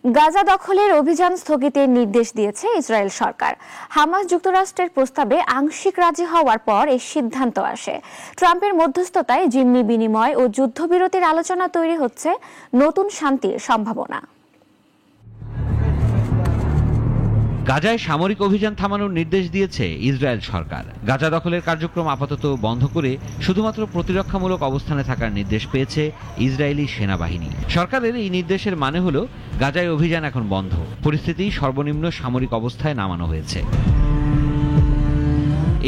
গাজা দখলের অভিযান স্থগিতের নির্দেশ দিয়েছে ইসরায়েল সরকার। হামাস যুক্তরাষ্ট্রের প্রস্তাবে আংশিক রাজি হওয়ার পর এই সিদ্ধান্ত আসে। ট্রাম্পের মধ্যস্থতায় জিম্মি বিনিময় ও যুদ্ধবিরতির আলোচনা তৈরি হচ্ছে নতুন শান্তির সম্ভাবনা। গাজায় সামরিক অভিযান থামানোর নির্দেশ দিয়েছে ইসরায়েল সরকার। গাজা দখলের কার্যক্রম আপাতত বন্ধ করে শুধুমাত্র প্রতিরক্ষামূলক অবস্থানে থাকার নির্দেশ পেয়েছে ইসরায়েলি সেনাবাহিনী। সরকারের এই নির্দেশের মানে হলো গাজায় অভিযান এখন বন্ধ, পরিস্থিতি সর্বনিম্ন সামরিক অবস্থায় নামানো হয়েছে।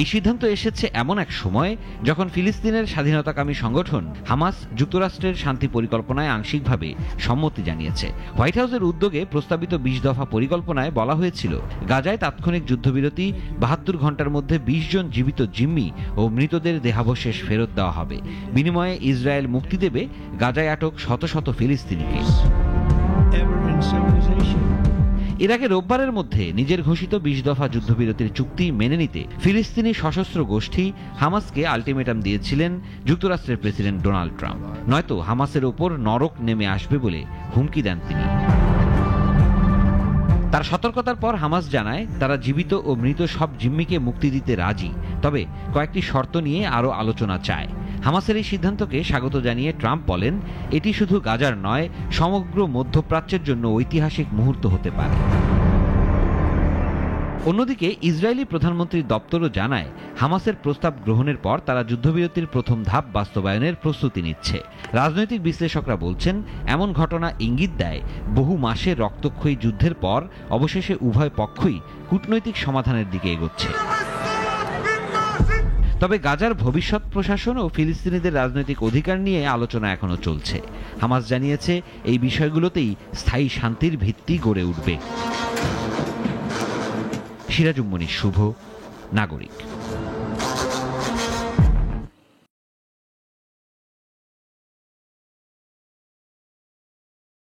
এই সিদ্ধান্ত এসেছে এমন এক সময় যখন ফিলিস্তিনের স্বাধীনতাকামী সংগঠন হামাস যুক্তরাষ্ট্রের শান্তি পরিকল্পনায় আংশিকভাবে সম্মতি জানিয়েছে। হোয়াইট হাউসের উদ্যোগে প্রস্তাবিত ২০ দফা পরিকল্পনায় বলা হয়েছিল, গাজায় তাৎক্ষণিক যুদ্ধবিরতি, ৭২ ঘণ্টার মধ্যে ২০ জন জীবিত জিম্মি ও মৃতদের দেহাবশেষ ফেরত দেওয়া হবে। বিনিময়ে ইসরায়েল মুক্তি দেবে গাজায় আটক শত শত ফিলিস্তিনিকে। এর আগে রোববারের মধ্যে নিজের ঘোষিত ২০ দফা যুদ্ধবিরতির চুক্তি মেনে নিতে ফিলিস্তিনি সশস্ত্র গোষ্ঠী হামাসকে আলটিমেটাম দিয়েছিলেন যুক্তরাষ্ট্রের প্রেসিডেন্ট ডোনাল্ড ট্রাম্প। নয়তো হামাসের ওপর নরক নেমে আসবে বলে হুমকি দেন তিনি। তার সতর্কতার পর হামাস জানায় তারা জীবিত ও মৃত সব জিম্মিকে মুক্তি দিতে রাজি, তবে কয়েকটি শর্ত নিয়ে আরও আলোচনা চায়। হামাসের এই সিদ্ধান্তকে স্বাগত জানিয়ে ট্রাম্প বলেন, এটি শুধু গাজার নয়, সমগ্র মধ্যপ্রাচ্যের জন্য ঐতিহাসিক মুহূর্ত হতে পারে। অন্যদিকে ইসরায়েলি প্রধানমন্ত্রীর দপ্তরও জানায়, হামাসের প্রস্তাব গ্রহণের পর তারা যুদ্ধবিরতির প্রথম ধাপ বাস্তবায়নের প্রস্তুতি নিচ্ছে। রাজনৈতিক বিশ্লেষকরা বলছেন, এমন ঘটনা ইঙ্গিত দেয় বহু মাসের রক্তক্ষয়ী যুদ্ধের পর অবশেষে উভয় পক্ষই কূটনৈতিক সমাধানের দিকে এগোচ্ছে। তবে গাজার ভবিষ্যৎ প্রশাসন ও ফিলিস্তিনিদের রাজনৈতিক অধিকার নিয়ে আলোচনা এখনো চলছে। হামাস জানিয়েছে, এই বিষয়গুলোতেই স্থায়ী শান্তির ভিত্তি গড়ে উঠবে। সিরাজুম মনির শুভ, নাগরিক।